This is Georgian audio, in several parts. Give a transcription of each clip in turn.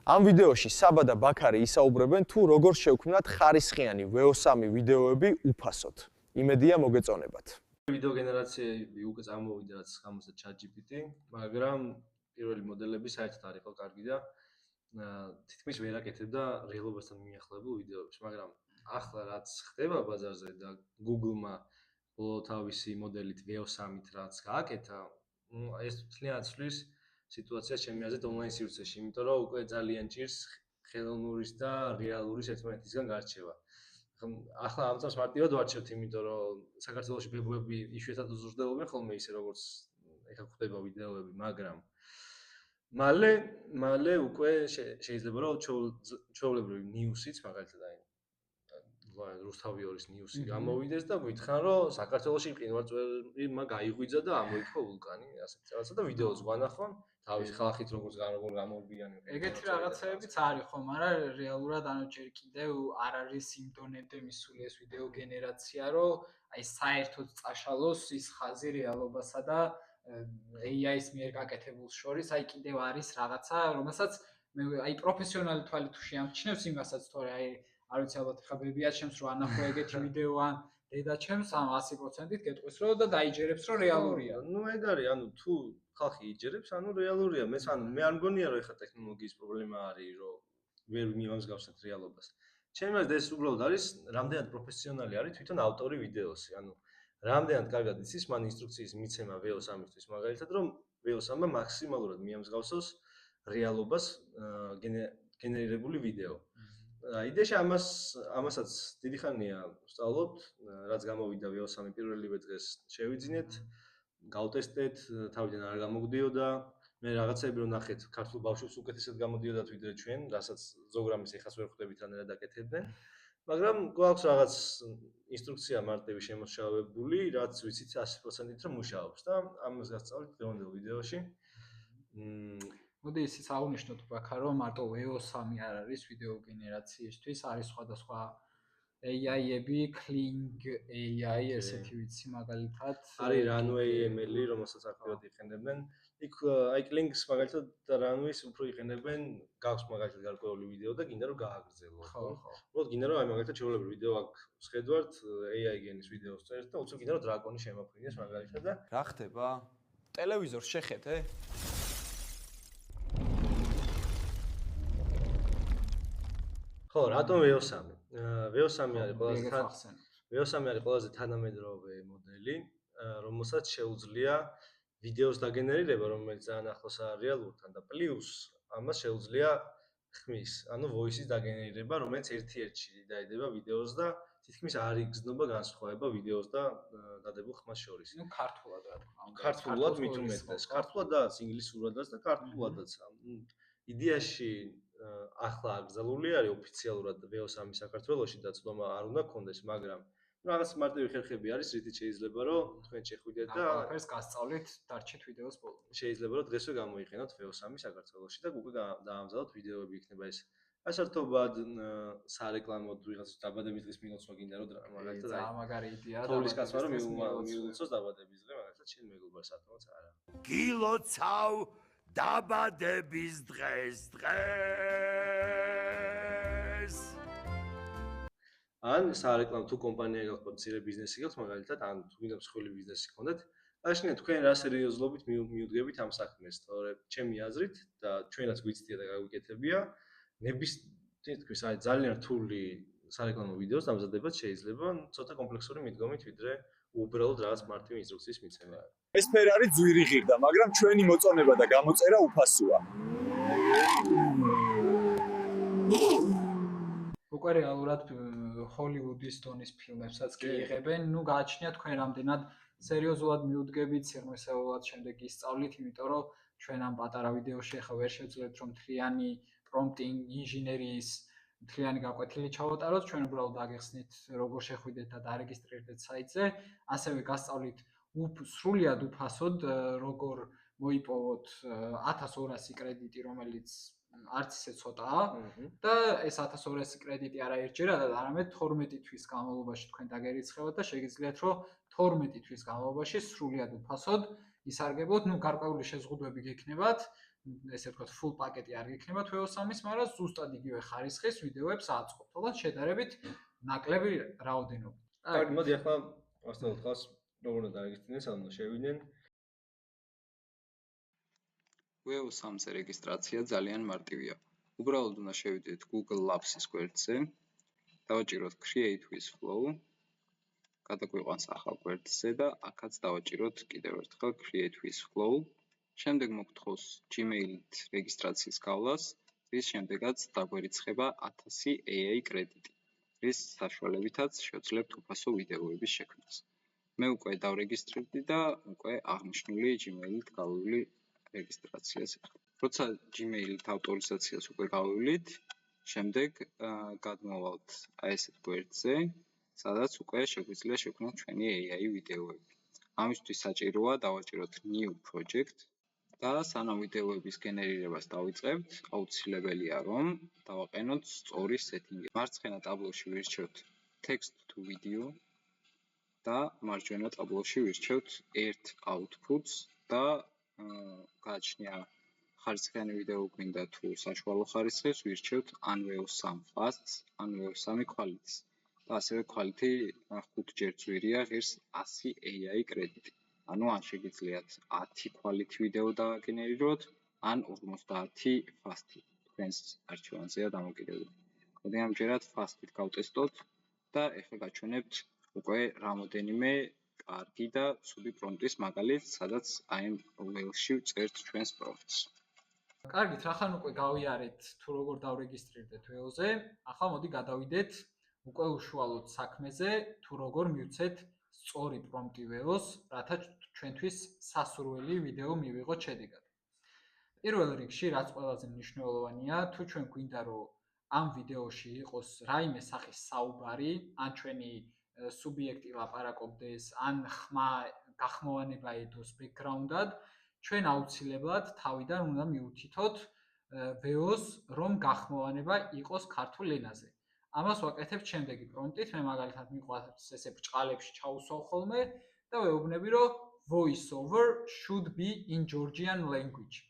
ამ ვიდეოში საბა და ბაქარი ისაუბრებენ თუ როგორ შევქმნათ ხარისხიანი VO3 ვიდეოები უფასოდ. იმედია მოგეწონებათ. ვიდეო გენერაციები უკვე წამოვიდა რაც გამოცა ChatGPT, მაგრამ პირველი მოდელები საერთოდ არ იყო კარგი და თითქმის ვერ აკეთებდა რეალობასთან მიახლოებულ ვიდეოებს, მაგრამ ახლა რაც ხდება ბაზარზე და Google-მა ბოლო თავისი მოდელით VO3-ით რაც გააკეთა, ეს თლიანად ცვლის სიტუაციას ჩემი აზრით ონლაინ სივრცეში, იმიტომ რომ უკვე ძალიან ჭირს ხელოვნურის და რეალურის ერთმანეთისგან გარჩევა. ახლა ამ წამს მარტივად ვარჩევთ, იმიტომ რომ საქართველოში ბებუები იშვიათად უზრდებიან ხოლმე ისე როგორც ეხლა ხდება ვიდეოები, მაგრამ მალე უკვე შეიძლება რომ ჩვეულებრივი ნიუსიც მაგალითად აი რუსთავიორის ნიუსი გამოვიდეს და გითხან რომ საქართველოში მყინვარწვერმა გაიღვიძა და ამოიქვა ვულკანი, ასეთი რაღაცა და ვიდეოც გვანახონ თავის ხალხით როგორ გამოვიდნენ. ეგეთი რაღაცებიც არის ხო, მაგრამ რეალურად ჯერ კიდევ არ არის იმ დონემდე მისული ეს ვიდეო გენერაცია, რომ აი საერთოდ წაშალოს ის ხაზი რეალობასა და AI-ის მიერ გაკეთებულს შორის, აი კიდევ არის რაღაცა, რომელსაც მე აი პროფესიონალი თვალით თუ შეამჩნევს იმასაც, თორე აი არ ვიცი ალბათ ხა ბებია ჩემს რო ანახო ეგეთი ვიდეო ან დედა ჩემს ამ 100%-ით გეტყვის რომ და დაიჯერებს რომ რეალურია. ნუ ეგ არის, ანუ თუ ხალხი იჯერებს, ანუ რეალურია. მე არ მგონია რომ ეხა ტექნოლოგიის პრობლემა არის, რომ ვერ მივამსგავსებთ რეალობას. ჩემი აზრით ეს უბრალოდ არის რამდენად პროფესიონალი არის თვითონ ავტორი ვიდეოსი, ანუ რამდენად კარგად იცის მან ინსტრუქციის მიცემა VO3-ისთვის მაგალითად, რომ VO3-მა მაქსიმალურად მიამსგავსოს რეალობას გენერირებული ვიდეო. იდეაში ამასაც დიდი ხანია ვსწავლობთ, რაც გამოვიდა VO3 პირველივე დღეს შევიძინეთ, გავტესტეთ, თავიდან არ გამოგვდიოდა. მე რაღაცები რომ ნახეთ, ქართულ ბავშვებს უკეთესად გამოდიოდათ ვიდრე ჩვენ, რასაც ზოგრამის ეხას ვერ ხვდებით რანაირად აკეთებდნენ. მაგრამ გვაქვს რაღაც ინსტრუქცია მარტივი შემოსავებული, რაც ვიცით 100%-ით რომ მუშაობს და ამას გასწავლით დღევანდელ ვიდეოში. მოდი ისიც აღვნიშნოთ ბაქა, რომ მარტო VO3 არ არის ვიდეო გენერაციისთვის, არის სხვადასხვა AI-ები, Kling AI, ესეთი ვიცი მაგალითად. არის Runway ML, რომელსაც აქტიურად იყენებენ. იქ აი Kling-ს მაგალითად და Runway-ს უფრო იყენებენ, გაქვს მაგალითად გარკვეული ვიდეო და გინდა რომ გააგრძელო. ხო. უბრალოდ გინდა რომ აი მაგალითად ჩვეულებრივი ვიდეო აქ შედვართ, AI გენის ვიდეოს წერთ და უცებ გინდა რომ დრაკონი შემოფრინდეს მაგალითად და რა ხდება? ტელევიზორს შეხედე? ხო, რატომ VO3? VO3 არის ყველაზე თანამედროვე მოდელი, რომელსაც შეუძლია ვიდეოს დაგენერირება, რომელიც ძალიან ახლოსაა რეალურთან და პლუს ამას შეუძლია ხმის, ანუ voice-ის დაგენერირება, რომელიც ერთ-ერთში დაიდება ვიდეოს და თითქმის არ იგრძნობა განსხვავება ვიდეოს და დადებულ ხმას შორის. ნუ ქართულად რა თქმა უნდა. ქართულად მით უმეტეს, ქართულადაც, ინგლისურადაც და ქართულადაც. იდეაში ახლა აკრძალული არის ოფიციალურად VO3 საქართველოში და წვდომა არ უნდა გქონდეს, მაგრამ რაღაც მარტივი ხერხები არის, რითიც შეიძლება რომ თქვენ შეხვიდეთ და ეს გასწავლით დარჩით ვიდეოს ბოლომდე. შეიძლება რომ დღესვე გამოიყენოთ VO3 საქართველოში და უკვე დაამზადოთ ვიდეოები იქნება ეს ასართობად სარეკლამოდ ვიღაც დაბადების დღის მილოცვა გინდა რომ მაგალითად აი მაგარი იდეაა თოვლის კაცმა რომ მიულოცოს დაბადების დღე მაგალითად შენ მეგობარს ათმოც არა გილოცავ დაბადების დღეს ან სარეკლამო თუ კომპანია გაქვთ მცირე ბიზნესი გაქვთ მაგალითად ან თუ გინდა მსხვილი ბიზნესი გქონდეთ აშენე თქვენ რა სერიოზულობით მიუდგებით ამ საქმეს თორე ჩემი აზრით და ჩვენაც გვიცდია და გაგვიკეთებია ნების თითქოს აი ძალიან რთული სარეკლამო ვიდეოს დამზადებაც შეიძლება ცოტა კომპლექსური მიდგომით ვიდრე უბრალოდ რაღაც მარტივი ინსტრუქციის მიცემა. ეს ფერარი ძვირი ღირდა, მაგრამ ჩვენი მოწონება და გამოწერა უფასოა. უკვე რეალურად ჰოლივუდის დონის ფილმებსაც კი იღებენ, ნუ გააჩნია თქვენ რამდენად სერიოზულად მიუდგებით, სიღრმისეულად შემდეგ ისწავლით, იმიტომ რომ ჩვენ ამ პატარა ვიდეოში ახლა ვერ შევძლებთ რომ მთლიანი პრომპტინგ ინჟინერიის მთლიანი გაკვეთილი ჩავატაროთ, ჩვენ უბრალოდ აგეხსნით როგორ შეხვიდეთ და დარეგისტრირდეთ საიტზე, ასევე გასწავლით სრულიად უფასოდ როგორ მოიპოვოთ 1200 კრედიტი, რომელიც არც ისე ცოტაა და ეს 1200 კრედიტი არა ერთჯერადად, არამედ 12 თვის განმავლობაში თქვენ დაგერიცხებათ და შეგიძლიათ რომ 12 თვის განმავლობაში სრულიად უფასოდ ისარგებლოთ, ნუ გარკვეული შეზღუდვები გექნებათ, ესე ვთქვათ, full პაკეტი არ გექნება VO3-ის, მაგრამ ზუსტად იგივე ხარისხის ვიდეოებს აწყობთ, თუმცა შედარებით ნაკლები რაოდენობით. კარგი, მოდი ახლა ვასწავლოთ ხალხს როგორ უნდა დარეგისტრირდეს, ან უნდა შევიდნენ. VO3-ზე რეგისტრაცია ძალიან მარტივია. უბრალოდ უნდა შევიდეთ Google Labs-ის გვერდზე, დავაჭიროთ Create with Flow, გადაგვიყვანს ახალ გვერდზე და აქაც დავაჭიროთ კიდევ ერთხელ Create with Flow. შემდეგ მოგთხოვს Gmail-ით რეგისტრაციის გავლას, რის შემდეგაც დაგვერიცხება 1000 AI კრედიტი, რის საშუალებითაც შევძლებთ უფასო ვიდეოების შექმნას. მე უკვე დავრეგისტრირდი და უკვე აღნიშნული Gmail-ით გავივლი რეგისტრაციას. როცა Gmail-ით ავტორიზაციას უკვე გავივლით, შემდეგ გადმოვალთ აი ესეთ გვერდზე, სადაც უკვე შეგვიძლია შევქმნათ ჩვენი AI ვიდეოები. ამისთვის საჭიროა დავაჭიროთ New Project და სანამ ვიდეოების გენერირებას დავიწყებთ, აუცილებელია რომ დავაყენოთ სწორი სეტინგი. მარცხენა ტაბლოში ვირჩევთ Text to Video და მარჯვენა ტაბლოში ვირჩევთ ერთ Outputs და გააჩნია ხარისხიანი ვიდეო გვინდა თუ საშუალო ხარისხის, ვირჩევთ ან VO3 Fast, ან VO3 Quality. და ასევე quality 5 ჯერ ძვირია, ღირს 100 AI კრედიტი. ანუ ან შეგიძლიათ 10 quality ვიდეო დააგენერიროთ, ან 50 fast-ი. თქვენს არჩევანზეა დამოკიდებული. მოდი ამჯერად fast-ით გავტესტოთ და ეხლა გაჩვენებთ უკვე რამოდენიმე კარგი და ცუდი პრომპტის მაგალითს, სადაც აი ამ mail-ში ვწერთ ჩვენს პრომპტს. კარგით, ახლა უკვე გავიარეთ თუ როგორ დავრეგისტრირდეთ VO-ზე. ახლა მოდი გადავიდეთ უკვე უშუალოდ საქმეზე, თუ როგორ მივცეთ სწორი პრომპტი VO-ს, რათა ჩვენთვის სასურველი ვიდეო მივიღოთ შედეგად. პირველ რიგში, რაც ყველაზე მნიშვნელოვანია, თუ ჩვენ გვინდა რომ ამ ვიდეოში იყოს რაიმე სახის საუბარი, ან ჩვენი სუბიექტი ლაპარაკობდეს, ან ხმა გახმოვანება ედოს ბექგრაუნდად, ჩვენ აუცილებლად თავიდან უნდა მივუთითოთ VO-ს, რომ გახმოვანება იყოს ქართულ ენაზე. ამას ვაკეთებ შემდეგი პრომპტით, მე მაგალითად მიყვარს ესე ბრჭყალებში ჩაუსვავ ხოლმე და ვეუბნები, რომ voiceover should be in Georgian language.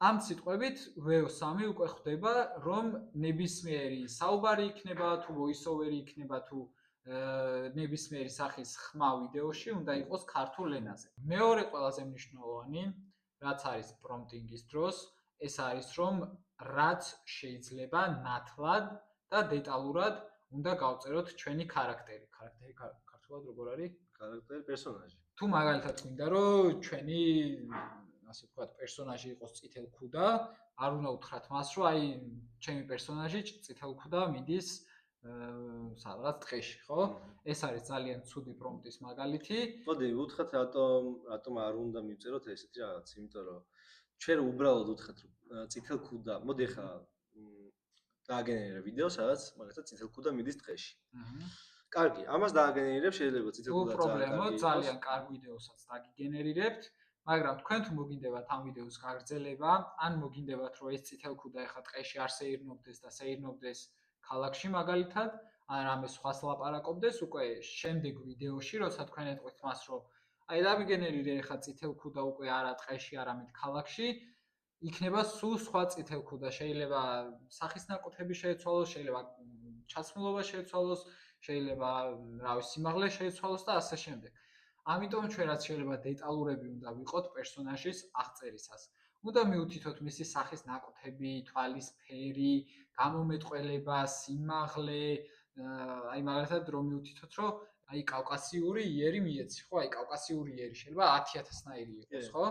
ამ სიტყვებით VO3 უკვე ხვდება, რომ ნებისმიერი საუბარი იქნება, თუ voiceover-ი იქნება, თუ ნებისმიერი სახის ხმა ვიდეოში უნდა იყოს ქართულ ენაზე. მეორე ყველაზე მნიშვნელოვანი, რაც არის პრომპტინგის დროს, ეს არის, რომ რაც შეიძლება ნათლად და დეტალურად უნდა გავწეროთ ჩვენი ხარაქტერი. ხარაქტერი ქართულად როგორ არის? Ხარაქტერი პერსონაჟი. თუ მაგალითად გვინდა რომ ჩვენი ასე ვთქვათ პერსონაჟი იყოს წითელქუდა, არ უნდა უთხრათ მას, რომ აი ჩემი პერსონაჟი წითელქუდა მიდის სადღაც ტყეში, ხო? ეს არის ძალიან ცუდი პრომპტის მაგალითი. მოდი უთხრათ რატომ არ უნდა მივწეროთ ესეთი რაღაც, იმიტომ რომ ჩვენ უბრალოდ უთხრათ რომ წითელქუდა, მოდი ხა დააგენერირე ვიდეო, სადაც მაგალითად წითელქუდა მიდის ტყეში. კარგი, ამას დააგენერირებ, შეიძლება წითელქუდა ძალიან კარგ ვიდეოსაც დაგიგენერირებთ, მაგრამ თქვენ თუ მოგინდებათ ამ ვიდეოს გაგრძელება, ან მოგინდებათ რომ ეს წითელქუდა ეხა ტყეში არ შეირნობდეს და შეირნობდეს ქალაქში მაგალითად, ან რამე სხვას ლაპარაკობდეს, უკვე შემდეგ ვიდეოში, როცა თქვენ ეტყვით მას, რომ აი დამიგენერირე ეხა წითელქუდა უკვე არა ტყეში, არამედ ქალაქში, იქნება სულ სხვა წითელქუდა, შეიძლება სახის ნაკვთები შეეცვალოს, შეიძლება ჩაცმულობა შეეცვალოს, შეიძლება რავი სიმაღლე შეეცვალოს და ასე შემდეგ. ამიტომ ჩვენ რაც შეიძლება დეტალურები უნდა ვიყოთ პერსონაჟის აღწერისას. უნდა მივუთითოთ მისი სახის ნაკვთები, თვალის ფერი, გამომეტყველება, სიმაღლე, აი მაგალითად რომ მივუთითოთ, რომ აი კავკასიური იერი მიეცი, ხო? აი კავკასიური იერი შეიძლება 10000-ნაირი იყოს, ხო?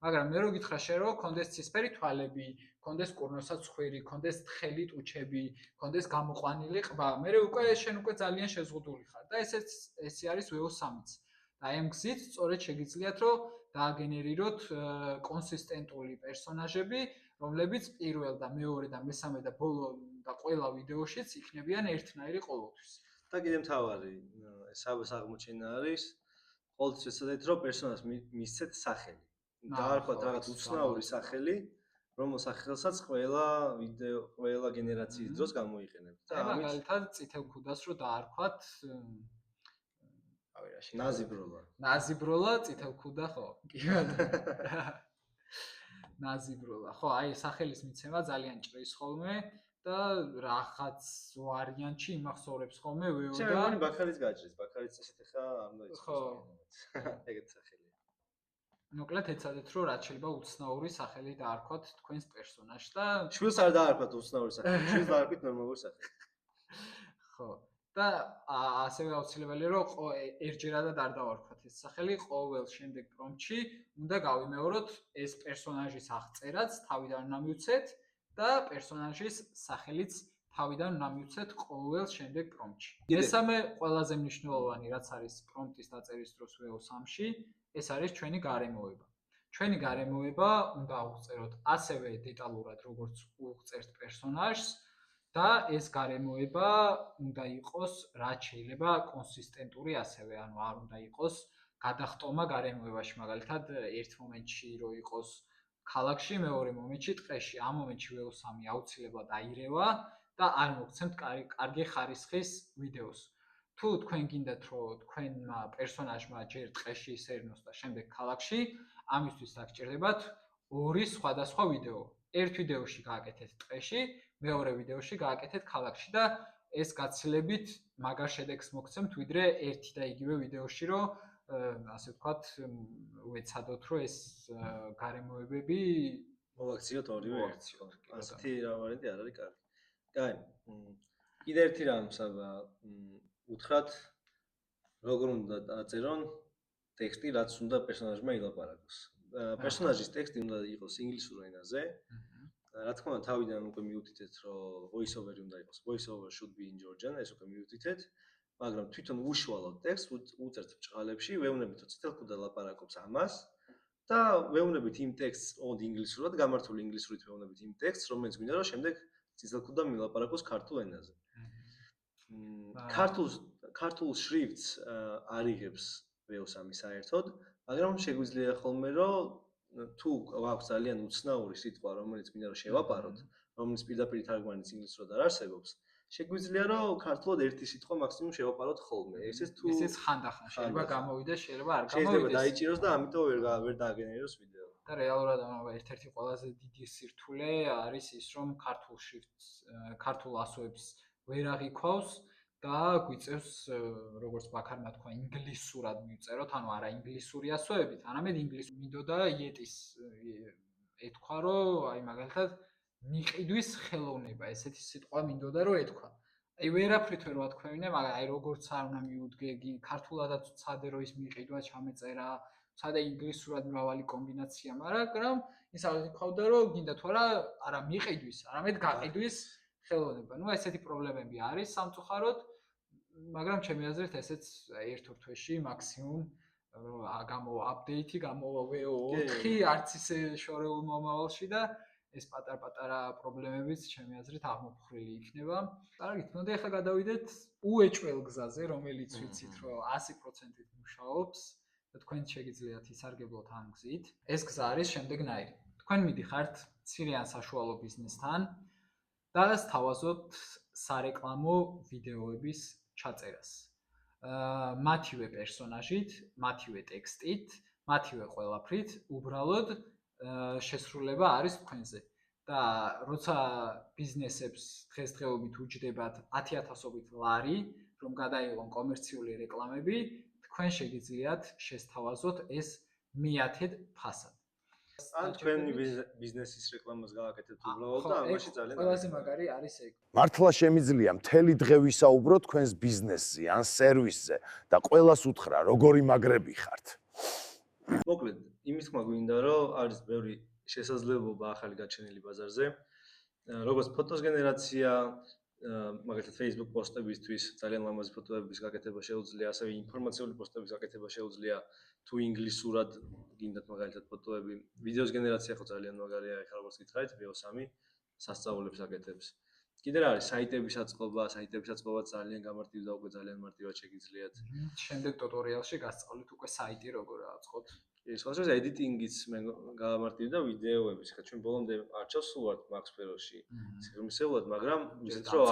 მაგრამ მე რო გითხრა შენ რომ კონდეს ცისფერი თვალები, კონდეს კურნოსაც ხვირი, კონდეს თხელი ტუჩები, კონდეს გამოყვანილი ყბა, მე უკვე შენ უკვე ძალიან შეზღუდული ხარ და ესე არის VO3-იც. და აი ამ გზით სწორედ შეგიძლიათ რომ დააგენერიროთ კონსისტენტული პერსონაჟები, რომლებიც პირველ და მეორე და მესამე და ბოლო და ყველა ვიდეოშიც იქნებიან ერთნაირი ყოველთვის. და კიდე მთავარი ეს აღმოჩენა არის ყოველთვის ეცადეთ რომ პერსონაჟს მისცეთ სახელი. დაარქვათ რაღაც უცნაური სახელი, რომელ სახელსაც ყველა ვიდეო, ყველა გენერაციის დროს გამოიყენებთ. და მაგალითად წითელქუდას რო დაარქვათ ნაზიბროლა. ნაზიბროლა წითელქუდა ხო? კი ბატონო. ნაზიბროლა. ხო, აი სახელის მიცემა ძალიან ჭრის ხოლმე და რაღაც ვარიანტში იმახსოვრებს ხოლმე ვეო შენ და მეგონი ბაქარიც გაჭრის, ბაქარიც წესით ხა არ უნდა ხო. იყოს. ეგეთ სახელია. მოკლედ ეცადეთ რომ რაც შეიძლება უცნაური სახელი დაარქვათ თქვენს პერსონაჟს და შვილს არ დაარქვათ უცნაური სახელი, შვილს დაარქვით ნორმალური სახელი. ხო. და ასევე აუცილებელია რომ ერთჯერადად არ დავარქვათ ეს სახელი, ყოველ შემდეგ პრომპტში უნდა გავიმეოროთ ეს პერსონაჟის აღწერაც თავიდან უნდა მივცეთ და პერსონაჟის სახელიც თავიდან უნდა მივცეთ ყოველ შემდეგ პრომპტში. მესამე ყველაზე მნიშვნელოვანი რაც არის პრომპტის დაწერის დროს VO3-ში, ეს არის ჩვენი გარემოება. ჩვენი გარემოება უნდა ავღწეროთ ასევე დეტალურად როგორც უღწერთ პერსონაჟს და ეს გარემოება უნდა იყოს რაც შეიძლება კონსისტენტური ასევე, ანუ არ უნდა იყოს გადახტომა გარემოებაში, მაგალითად ერთ მომენტში რო იყოს ქალაქში, მეორე მომენტში ტყეში. ამ მომენტში VO3 აუცილებლად აირევა და არ მოგცემთ კარგი ხარისხის ვიდეოს. თუ თქვენ გინდათ რომ თქვენმა პერსონაჟმა ჯერ ტყეში ისერნოს და შემდეგ ქალაქში, ამისთვის დაგჭირდებათ ორი სხვადასხვა ვიდეო. ერთ ვიდეოში გააკეთეთ ტყეში, მეორე ვიდეოში გააკეთეთ ქალაქში და ეს გაცილებით მაგარ შედეგს მოგცემთ, ვიდრე ერთი და იგივე ვიდეოში, რომ ასე ვთქვათ, ვეცადოთ, რომ ეს გარემოებები მოვაქციოთ ორივე მოვაქციოთ, ერთი. კი, ასეთი რა ვარიანტი არ არის კარგი. კაი. კიდე ერთი რამ საბა უთხრათ როგორ უნდა დაწერონ ტექსტი, რაც უნდა პერსონაჟმა ილაპარაკოს. პერსონაჟის ტექსტი უნდა იყოს ინგლისურ ენაზე. რა თქმა უნდა, თავიდან უკვე მიუთითეთ, რომ voice over-ი უნდა იყოს. Voice over should be in Georgian, ეს უკვე მიუთითეთ. მაგრამ თვითონ უშუალოდ ტექსტს უწერთ ბჭყალებში, ვეუბნებით, რომ წითელქუდა ლაპარაკობს ამას და ვეუბნებით იმ ტექსტს ოღონდ ინგლისურად, გამართული ინგლისურით ვეუბნებით იმ ტექსტს, რომელიც გვინდა რომ შემდეგ წითელქუდა მილაპარაკოს ქართულ ენაზე. ქართულ შრიფტს არ იღებს VO3 საერთოდ, მაგრამ შეგვიძლია ხოლმე რომ თუ გვაქვს ძალიან უცნაური სიტყვა, რომელიც გვინდა რომ შევაპაროთ, რომელიც პირდაპირ თარგმანიც ინგლისურად არ არსებობს, შეგვიძლია რომ ქართულად ერთი სიტყვა მაქსიმუმ შევაპაროთ ხოლმე. ესეც ხანდახან შეიძლება გამოვიდეს, შეიძლება არ შეიძლება გამოვიდეს. დაიჭიროს და ამიტომ ვერ დააგენეროს ვიდეო. და რეალურად ერთ-ერთი ყველაზე დიდი სირთულე არის ის, რომ ქართულ შრიფტს, ქართულ ასოებს ვერ აღიქვავს და გვიწევს, როგორც ბაქარმა თქვა, ინგლისურად მივწეროთ, ანუ არა ინგლისური ასოებით, არამედ ინგლისური. მინდოდა იეტის ეთქვა, რომ აი მაგალითად მიყიდვის ხელოვნება, ესეთი სიტყვა მინდოდა რომ ეთქვა. აი ვერაფრით ვერ ვათქვევინე, მაგრამ აი როგორც არ უნდა მიუდგე, ქართულადაც ვცადე რომ ის მიყიდვა ჩამეწერა, ვცადე ინგლისურად მრავალი კომბინაცია, მაგრამ ის არ ეთქვავდა რომ გინდა თუ არა მიყიდვის, არამედ გაყიდვის ხელოვნება. ნუ ესეთი პრობლემები არის სამწუხაროდ, მაგრამ ჩემი აზრით ესეც ერთ-ორ თვეში მაქსიმუმ გამოვა აპდეიტი, გამოვა VO4, არც ისე შორეულ მომავალში და ეს პატარ-პატარა პრობლემებიც ჩემი აზრით აღმოფხრილი იქნება. კარგით, მოდი ახლა გადავიდეთ უეჭველ გზაზე, რომელიც ვიცით რომ 100%-ით მუშაობს და თქვენ შეგიძლიათ ისარგებლოთ ამ გზით. ეს გზა არის შემდეგნაირი. თქვენ მიდიხართ მცირე ან საშუალო ბიზნესთან და სთავაზობთ სარეკლამო ვიდეოების ჩაწერას. მათივე პერსონაჟით, მათივე ტექსტით, მათივე ყველაფრით, უბრალოდ შესრულება არის თქვენზე. და როცა ბიზნესებს დღესდღეობით უჯდებათ 10,000-ობით ლარი, რომ გადაიღონ კომერციული რეკლამები, თქვენ შეგიძლიათ შესთავაზოთ ეს მე-10 ფასად. ან თქვენი ბიზნესის რეკლამას გააკეთებთ უბრალოდ და ამაში ძალიან ყველაზე მაგარი არის ეგ. მართლა შემიძლია მთელი დღე ვისაუბროთ თქვენს ბიზნესზე ან სერვისზე და ყველას უთხრა როგორი მაგრები ხართ. მოკლედ, იმის თქმა გვინდა რომ არის ბევრი შესაძლებლობა ახალი გაჩენილი ბაზარზე. როგორც ფოტოს გენერაცია, მაგალითად Facebook პოსტებისთვის ძალიან ლამაზი ფოტოების გაკეთება შეუძლია, ასევე ინფორმაციული პოსტების გაკეთება შეუძლია, თუ ინგლისურად გინდათ მაგალითად ფოტოები. ვიდეოს გენერაცია ხო ძალიან მაგარია, ეხლა როგორც გითხარით, VO3 სასწაულებს აკეთებს. კიდე რა არის საიტების აწყობა ძალიან გამარტივდა და უკვე ძალიან მარტივად შეგიძლიათ. შემდეგ ტუტორიალში გასწავლით უკვე საიტი როგორ აწყოთ. სხვადასხვა editing-იც გამარტივდა ვიდეოების. ხა ჩვენ ბოლომდე არჩევს სულ ვართ მაქსფეროში სიღრმისეულად, მაგრამ ვიცით რომ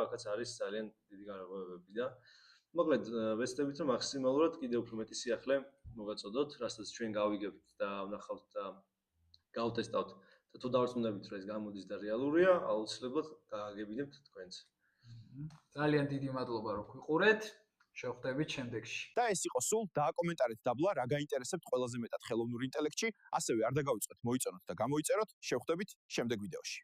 აქაც არის ძალიან დიდი განაღებები და მოკლედ ვეცდებით რომ მაქსიმალურად კიდევ უფრო მეტი სიახლე მოგაწოდოთ, რასაც ჩვენ გავიგებთ და ვნახავთ და გავტესტავთ და თუ დავარწმუნდებით, რომ ეს გამოდის და რეალურია, აუცილებლად გააგებინებთ თქვენც. ძალიან დიდი მადლობა, რომ გვიყურეთ. შევხვდებით შემდეგში. და ეს იყო სულ დააკომენტარეთ დაბლა, რა გაინტერესებთ ყველაზე მეტად ხელოვნურ ინტელექტში, ასევე არ დაგავიწყეთ, მოიწონოთ და გამოიწეროთ. შევხვდებით შემდეგ ვიდეოში.